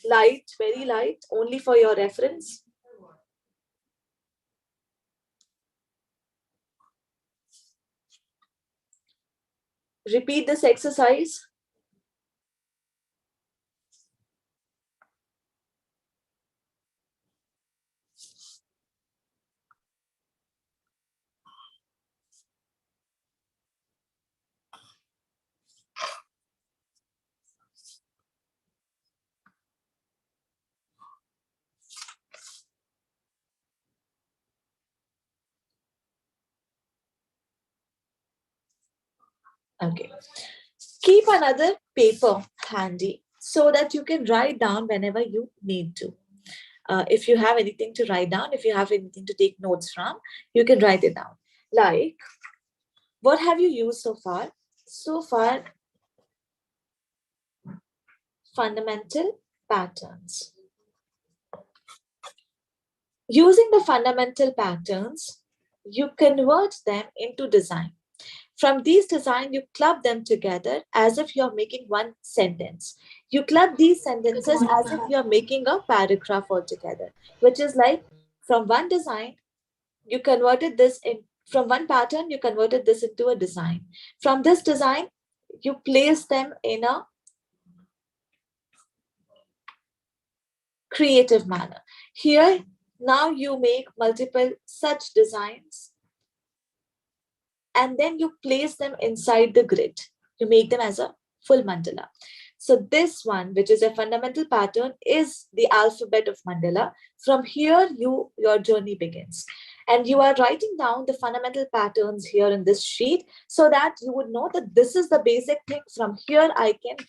Light, very light, only for your reference. Repeat this exercise. Okay. Keep another paper handy so that you can write down whenever you need to. If you have anything to write down, if you have anything to take notes from, you can write it down. Like, what have you used so far? So far, fundamental patterns. Using the fundamental patterns, you convert them into design. From these design, you club them together as if you're making one sentence. You club these sentences as if you're making a paragraph altogether, which is like from one design, you converted this in, from one pattern, you converted this into a design. From this design, you place them in a creative manner. Here, now you make multiple such designs and then you place them inside the grid. You make them as a full mandala. So this one, which is a fundamental pattern, is the alphabet of mandala. From here, your journey begins. And you are writing down the fundamental patterns here in this sheet so that you would know that this is the basic thing. From here, I can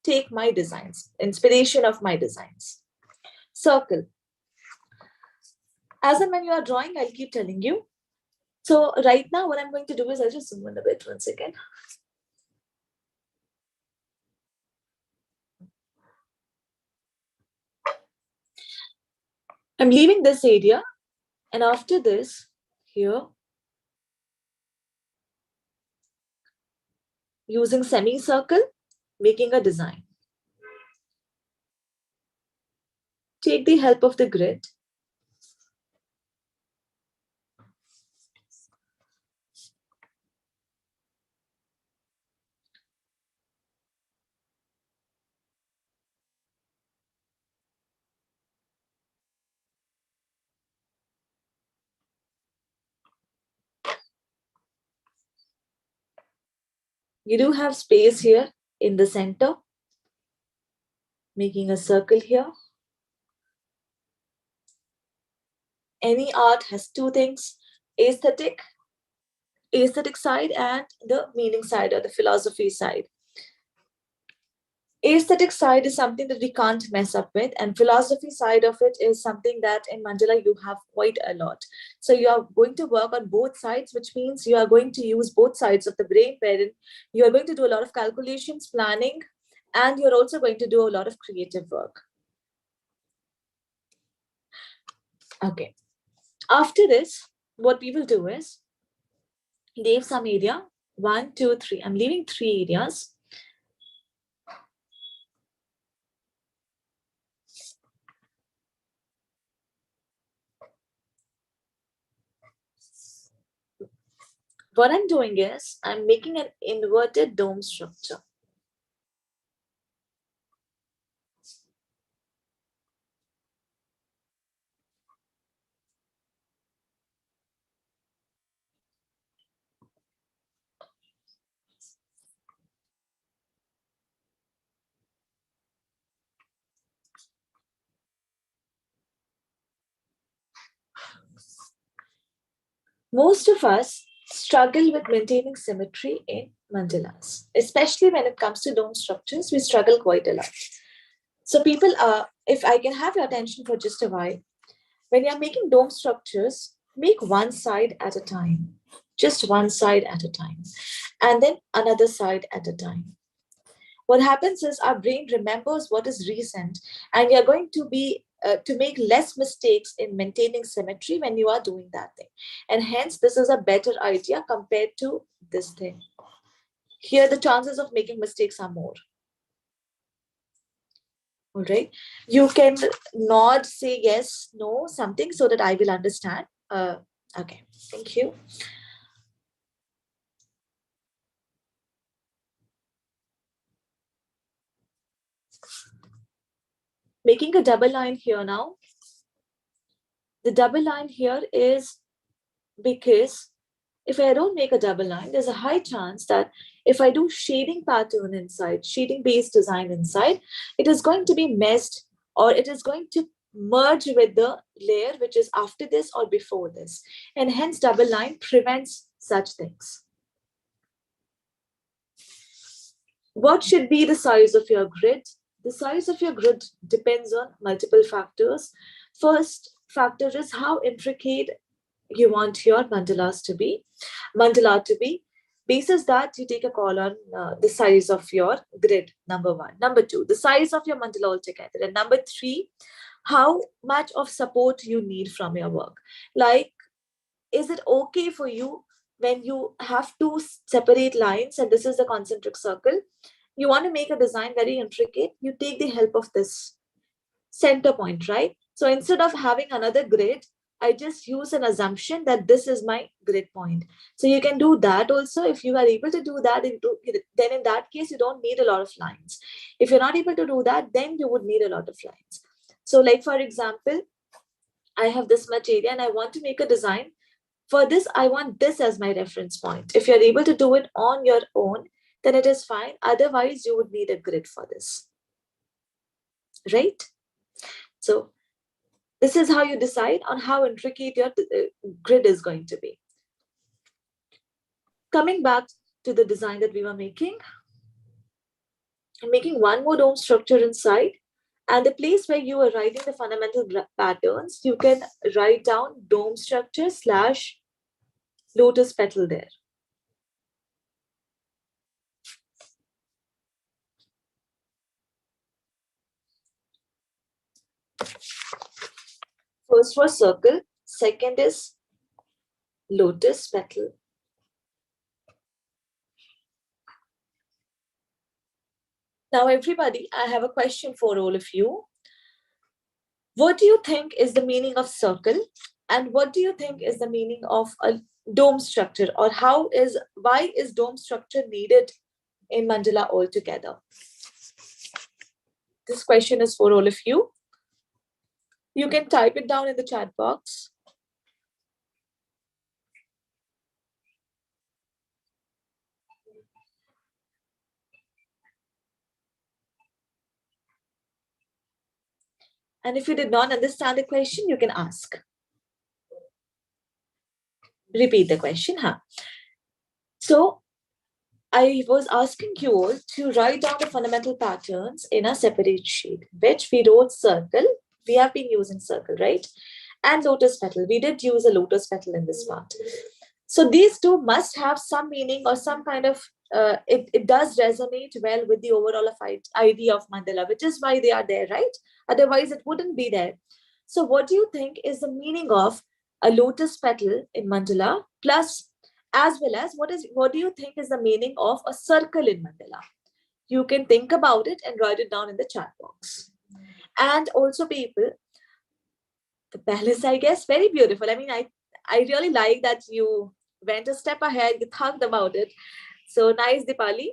take my designs, inspiration of my designs. Circle. As and when you are drawing, I'll keep telling you. So right now, what I'm going to do is I'll just zoom in a bit 1 second. I'm leaving this area, and after this, here, using semicircle, making a design. Take the help of the grid. You do have space here in the center, making a circle here. Any art has two things, aesthetic side and the meaning side or the philosophy side. Aesthetic side is something that we can't mess up with, and philosophy side of it is something that in Mandala you have quite a lot. So you are going to work on both sides, which means you are going to use both sides of the brain wherein you are going to do a lot of calculations, planning, and you're also going to do a lot of creative work. Okay. After this, what we will do is leave some area. 1, 2, 3. I'm leaving 3 areas. What I'm doing is I'm making an inverted dome structure. Most of us struggle with maintaining symmetry in mandalas, especially when it comes to dome structures. We struggle quite a lot. So, people, if I can have your attention for just a while, when you're making dome structures, make one side at a time, just one side at a time, and then another side at a time. What happens is our brain remembers what is recent, and you're going to be to make less mistakes in maintaining symmetry when you are doing that thing, and hence this is a better idea compared to this thing. Here the chances of making mistakes are more. All right. You can nod, say yes, no, something so that I will understand. Okay. Thank you. Making a double line here now. The double line here is because if I don't make a double line, there's a high chance that if I do shading pattern inside, shading based design inside, it is going to be messed, or it is going to merge with the layer which is after this or before this. And hence double line prevents such things. What should be the size of your grid? The size of your grid depends on multiple factors. First factor is how intricate you want your mandala to be. Basis that, you take a call on the size of your grid, number one. Number two, the size of your mandala altogether. And number three, how much of support you need from your work. Like, is it okay for you when you have two separate lines and this is the concentric circle? You want to make a design very intricate, you take the help of this center point, right? So instead of having another grid, I just use an assumption that this is my grid point. So you can do that also. If you are able to do that, then in that case, you don't need a lot of lines. If you're not able to do that, then you would need a lot of lines. So like, for example, I have this much area and I want to make a design. For this, I want this as my reference point. If you're able to do it on your own, then it is fine. Otherwise, you would need a grid for this, right? So this is how you decide on how intricate your grid is going to be. Coming back to the design that we were making, I'm making one more dome structure inside. And the place where you are writing the fundamental patterns, you can write down dome structure / lotus petal there. First was circle, second is lotus petal. Now, everybody, I have a question for all of you. What do you think is the meaning of circle? And what do you think is the meaning of a dome structure? Or why is dome structure needed in mandala altogether? This question is for all of you. You can type it down in the chat box. And if you did not understand the question, you can ask. Repeat the question, huh? So I was asking you all to write down the fundamental patterns in a separate sheet, which we wrote circle. We have been using circle, right? And lotus petal. We did use a lotus petal in this part. So these two must have some meaning or some kind of, it does resonate well with the overall idea of mandala, which is why they are there, right? Otherwise, it wouldn't be there. So what do you think is the meaning of a lotus petal in mandala, plus as well as what do you think is the meaning of a circle in mandala? You can think about it and write it down in the chat box. And also, people, the palace, I guess, very beautiful. I mean, I really like that you went a step ahead, you thought about it. So nice, Dipali.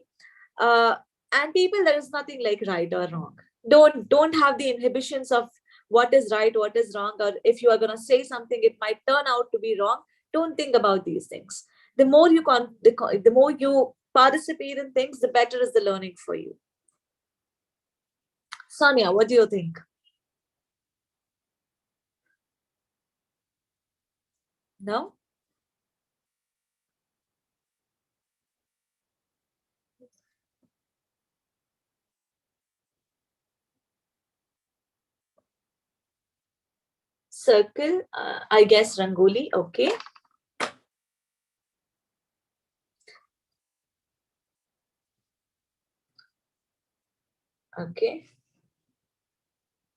And people, there is nothing like right or wrong. Don't have the inhibitions of what is right, what is wrong, or if you are going to say something, it might turn out to be wrong. Don't think about these things. The more the more you participate in things, the better is the learning for you. Sonia, what do you think? No? Circle, I guess Rangoli, okay. Okay.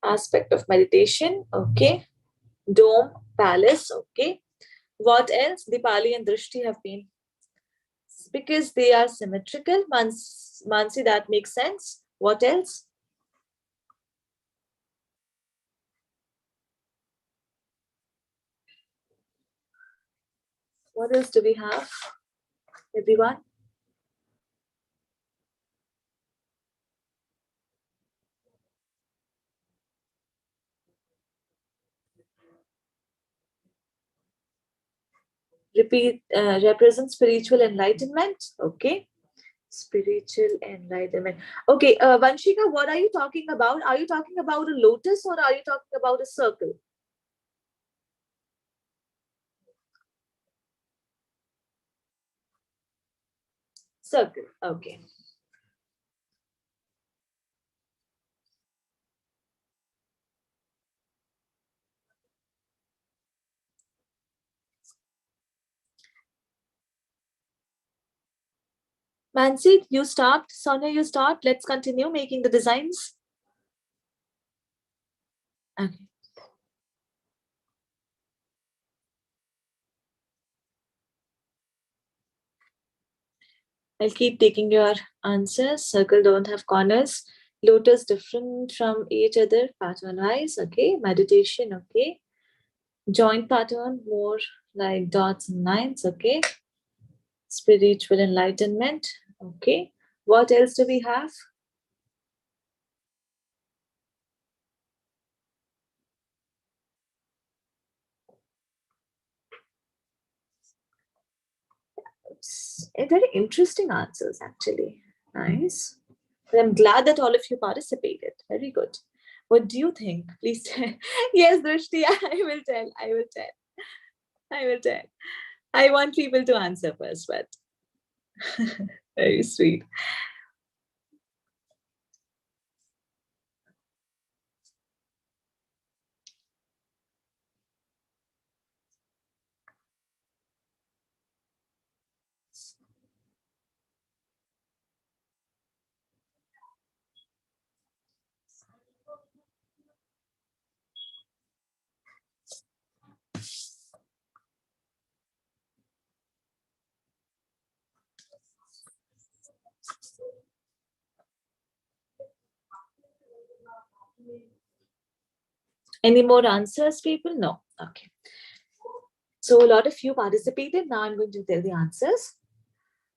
Aspect of meditation, okay. Dome, palace, okay. What else? Dipali and Drishti have been. Because they are symmetrical. Mansi, that makes sense. What else? What else do we have, everyone? Represents spiritual enlightenment. Okay. Spiritual enlightenment. Okay, Vanshika, what are you talking about? Are you talking about a lotus or are you talking about a circle? Circle. Okay. Mansi, you start. Sonia, you start. Let's continue making the designs. Okay. I'll keep taking your answers. Circle don't have corners. Lotus different from each other pattern wise. Okay. Meditation. Okay. Joint pattern more like dots and lines. Okay. Spiritual enlightenment. Okay. What else do we have? Very interesting answers, actually. Nice. But I'm glad that all of you participated. Very good. What do you think? Please tell. Yes, Drishti, I will tell. I will tell. I will tell. I want people to answer first, but very sweet. Any more answers, people? No. Okay. So a lot of you participated. Now I'm going to tell the answers.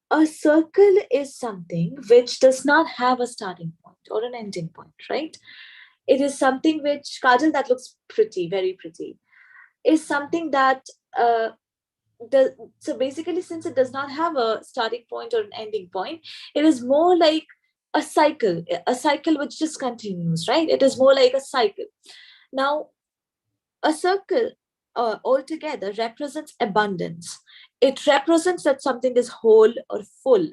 A circle is something which does not have a starting point or an ending point, right? It is something which, Kajal, that looks pretty, very pretty, is something that so basically, since it does not have a starting point or an ending point, it is more like a cycle which just continues, right? It is more like a cycle. Now, a circle altogether represents abundance. It represents that something is whole or full.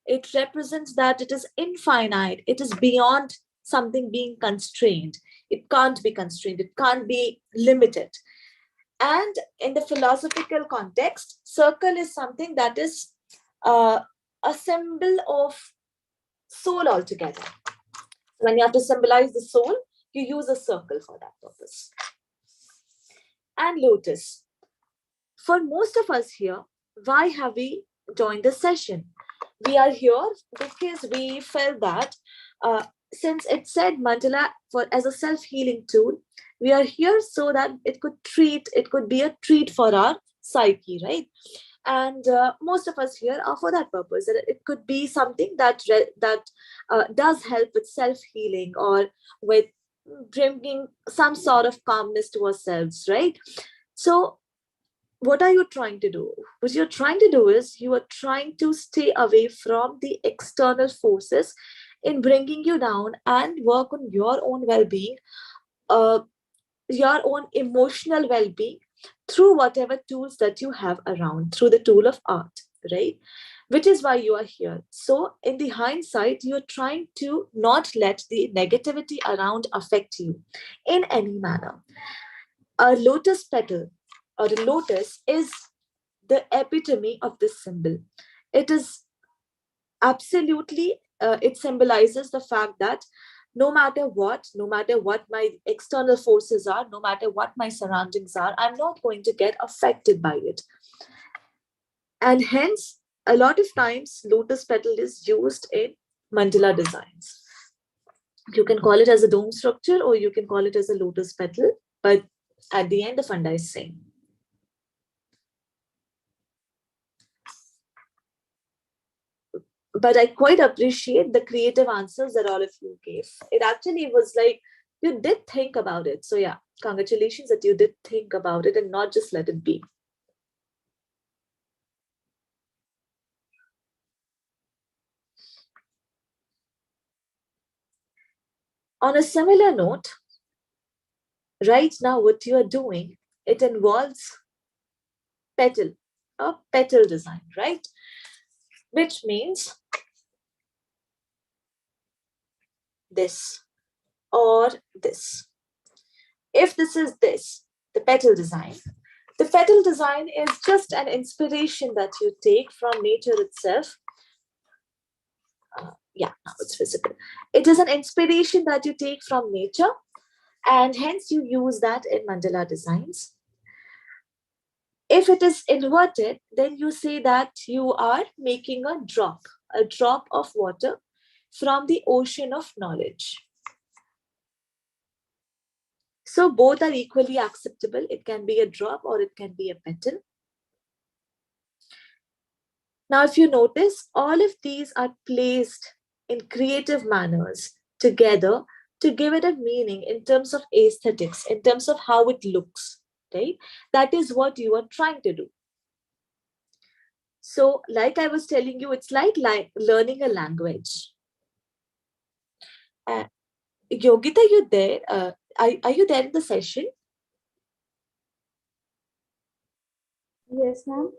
It represents that it is infinite. It is beyond something being constrained. It can't be constrained. It can't be limited. And in the philosophical context, circle is something that is uh, a symbol of soul altogether. When you have to symbolize the soul, you use a circle for that purpose. And lotus. For most of us here, why have we joined the session? We are here because we felt that since it said mandala for as a self-healing tool, we are here so that it could be a treat for our psyche, right? And most of us here are for that purpose. That it could be something that does help with self-healing or with bringing some sort of calmness to ourselves, right? So what are you trying to do? What you're trying to do is you are trying to stay away from the external forces in bringing you down and work on your own well-being, uh, your own emotional well-being through whatever tools that you have around, through the tool of art, right? Which is why you are here. So in the hindsight, you're trying to not let the negativity around affect you in any manner. A lotus petal or a lotus is the epitome of this symbol. It is absolutely, it symbolizes the fact that no matter what my external forces are, no matter what my surroundings are, I'm not going to get affected by it. And hence, a lot of times, lotus petal is used in mandala designs. You can call it as a dome structure or you can call it as a lotus petal, but at the end, the funda is same. But I quite appreciate the creative answers that all of you gave. It actually was like you did think about it. So yeah, congratulations that you did think about it and not just let it be. On a similar note, right now what you are doing, it involves petal, a petal design, right? Which means this or this. If this is this, the petal design, the petal design is just an inspiration that you take from nature itself. Yeah, now it's visible. It is an inspiration that you take from nature, and hence you use that in mandala designs. If it is inverted, then you say that you are making a drop of water from the ocean of knowledge. So both are equally acceptable. It can be a drop or it can be a petal. Now, if you notice, all of these are placed in creative manners together to give it a meaning in terms of aesthetics, in terms of how it looks, right? That is what you are trying to do. So, like I was telling you, it's like learning a language. Uh, Yogita, you there? Are you there in the session? Yes, ma'am.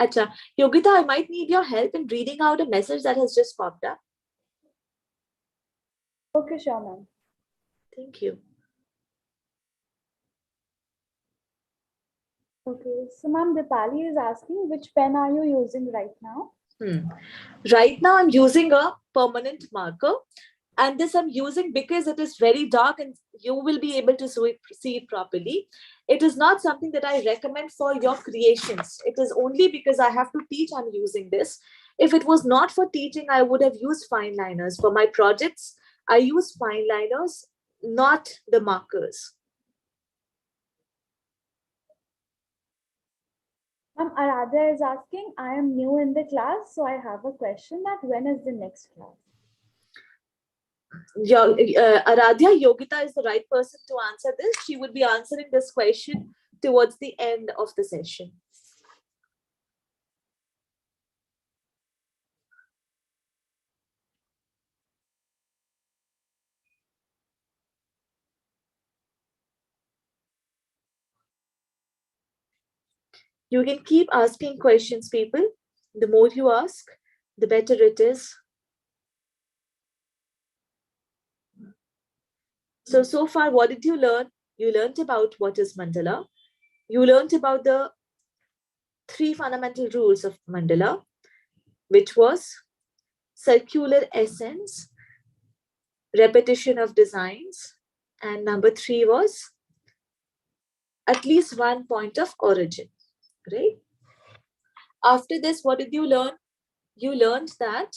Acha, Yogita, I might need your help in reading out a message that has just popped up. Okay, sure, ma'am. Thank you. Okay, so ma'am, Dipali is asking which pen are you using right now? Right now, I'm using a permanent marker, and this I'm using because it is very dark and you will be able to see it properly. It is not something that I recommend for your creations. It is only because I have to teach I'm using this. If it was not for teaching, I would have used fine liners. For my projects, I use fine liners, not the markers. Ma'am, Aradhya is asking, I am new in the class, so I have a question that when is the next class? Aradhya, Yogita is the right person to answer this. She would be answering this question towards the end of the session. You can keep asking questions, people. The more you ask, the better it is. So far, what did you learn? You learned about what is mandala. You learned about the three fundamental rules of mandala, which was circular essence, repetition of designs, and number three was at least one point of origin, right? After this, what did you learn? You learned that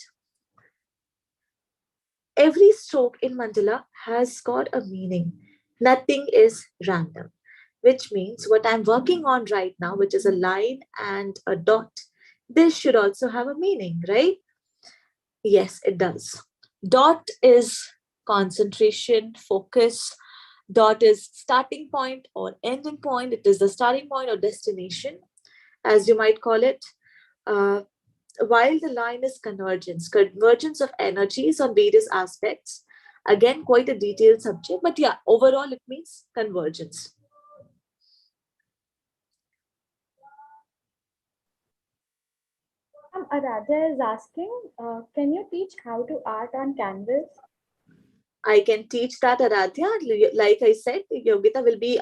every stroke in mandala has got a meaning. Nothing is random, which means what I'm working on right now, which is a line and a dot, this should also have a meaning, right? Yes, it does. Dot is concentration, focus. Dot is starting point or ending point. It is the starting point or destination, as you might call it. Uh, while the line is convergence of energies on various aspects. Again, quite a detailed subject, but yeah, overall it means convergence. Aradhya is asking, can you teach how to art on canvas? I can teach that, Aradhya. Like I said, Yogita will be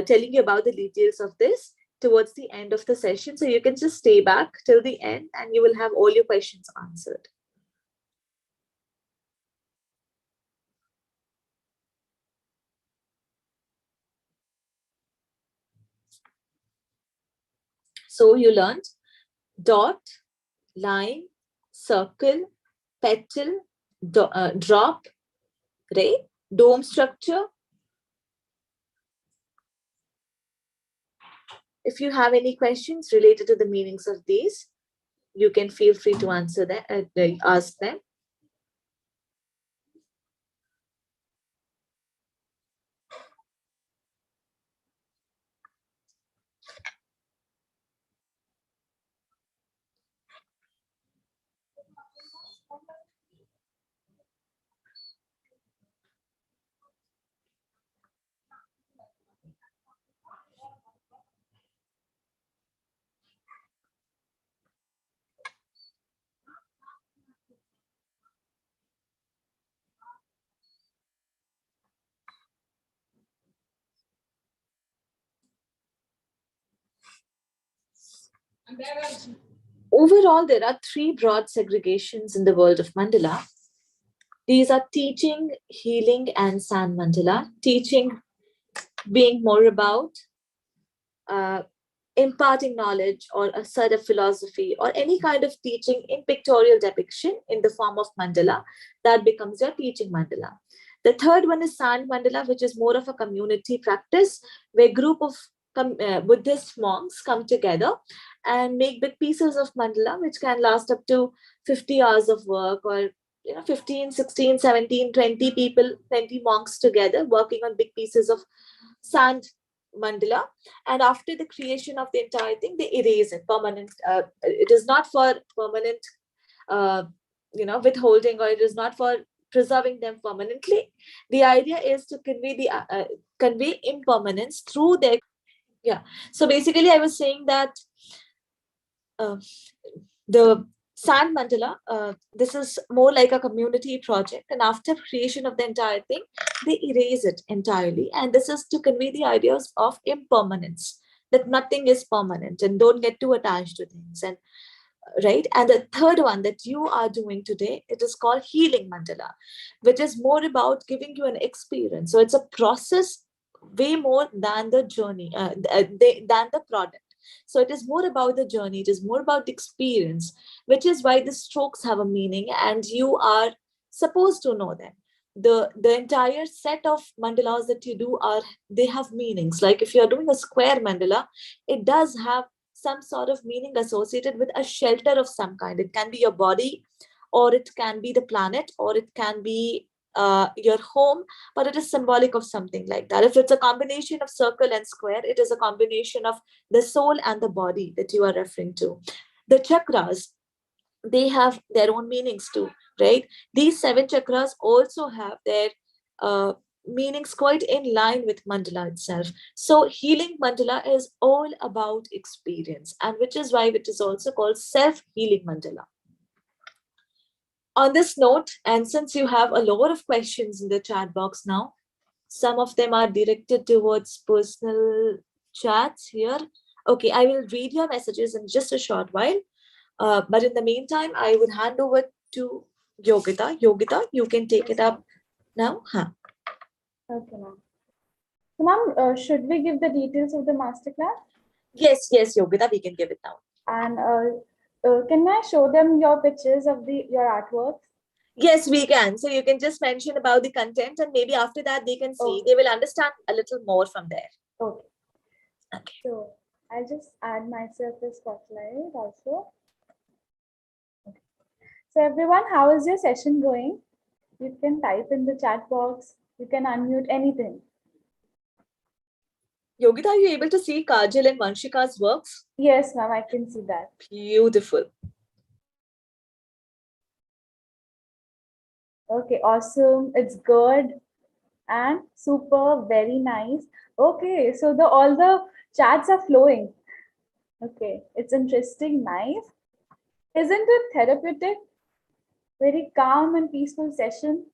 telling you about the details of this towards the end of the session. So you can just stay back till the end and you will have all your questions answered. So you learned dot, line, circle, petal, drop, right? Dome structure. If you have any questions related to the meanings of these, You can feel free to answer that, ask them. Overall, there are three broad segregations in the world of Mandala. These are teaching, healing, and San Mandala. Teaching being more about uh, imparting knowledge or a sort of philosophy or any kind of teaching in pictorial depiction in the form of mandala, that becomes your teaching mandala. The third one is sand mandala, which is more of a community practice where group of Buddhist monks come together and make big pieces of mandala, which can last up to 50 hours of work, or 15, 16, 17, 20 people, 20 monks together working on big pieces of sand mandala. And after the creation of the entire thing, they erase it permanent. It is not for permanent uh, withholding, or it is not for preserving them permanently. The idea is to convey impermanence through their. Yeah, so basically I was saying that uh, the sand mandala, this is more like a community project, and after creation of the entire thing, they erase it entirely, and this is to convey the ideas of impermanence, that nothing is permanent and don't get too attached to things. And right, and the third one that you are doing today, it is called healing mandala, which is more about giving you an experience. So it's a process way more than the journey, than the product. So it is more about the journey, it is more about the experience, which is why the strokes have a meaning and you are supposed to know them. The entire set of mandalas that you do are, they have meanings. Like if you are doing a square mandala, it does have some sort of meaning associated with a shelter of some kind. It can be your body, or it can be the planet, or it can be your home, but it is symbolic of something like that. If it's a combination of circle and square, it is a combination of the soul and the body that you are referring to. The chakras, they have their own meanings too, right? These seven chakras also have their uh, meanings quite in line with mandala itself. So healing mandala is all about experience, and which is why it is also called self healing mandala. On this note, and since you have a lot of questions in the chat box now, some of them are directed towards personal chats here. Okay, I will read your messages in just a short while. But in the meantime, I would hand over to Yogita. Yogita, you can take it up now. Huh. Okay, ma'am. So, ma'am, should we give the details of the masterclass? Yes, Yogita, we can give it now. And can I show them your pictures of your artworks? Yes, we can. So you can just mention about the content, and maybe after that they can see. Okay. They will understand a little more from there. Okay. Okay. So I'll just add myself a spotlight also. Okay. So everyone, how is your session going? You can type in the chat box. You can unmute anything. Yogita, are you able to see Kajal and Vanshika's works? Yes, ma'am, I can see that. Beautiful. Okay, awesome. It's good and super, very nice. Okay, so all the chats are flowing. Okay, it's interesting, nice. Isn't it therapeutic? Very calm and peaceful session.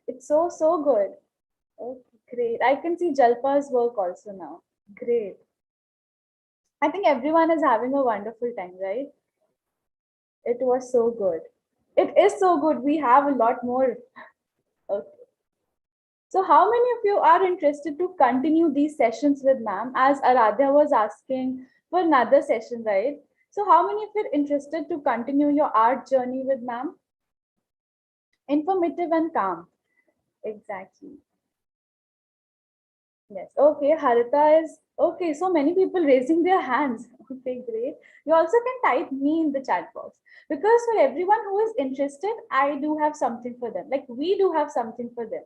It's so good. Okay, great. I can see Jalpa's work also now. Great. I think everyone is having a wonderful time, right? It was so good. It is so good. We have a lot more. Okay. So how many of you are interested to continue these sessions with ma'am? As Aradhya was asking for another session, right? So how many of you are interested to continue your art journey with ma'am? Informative and calm. Exactly. Yes. Okay. Harita is okay. So many people raising their hands. Okay, great. You also can type me in the chat box, because for everyone who is interested, I do have something for them. Like we do have something for them.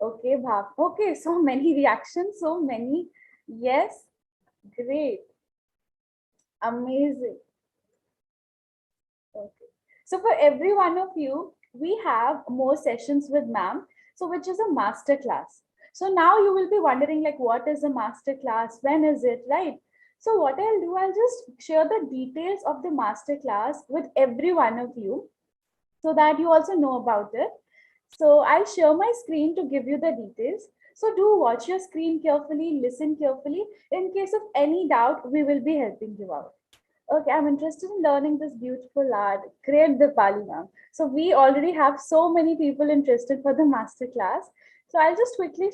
Okay, Bhav. Okay, so many reactions, so many. Yes, great, amazing. Okay. So for every one of you, we have more sessions with ma'am. So which is a master class. So now you will be wondering like what is a master class? When is it, right? So what I'll do, I'll just share the details of the master class with every one of you so that you also know about it. So I'll share my screen to give you the details. So do watch your screen carefully, listen carefully. In case of any doubt, we will be helping you out. Okay, I'm interested in learning this beautiful art. Great, Dipali ma'am. So we already have so many people interested for the master class. So I'll just quickly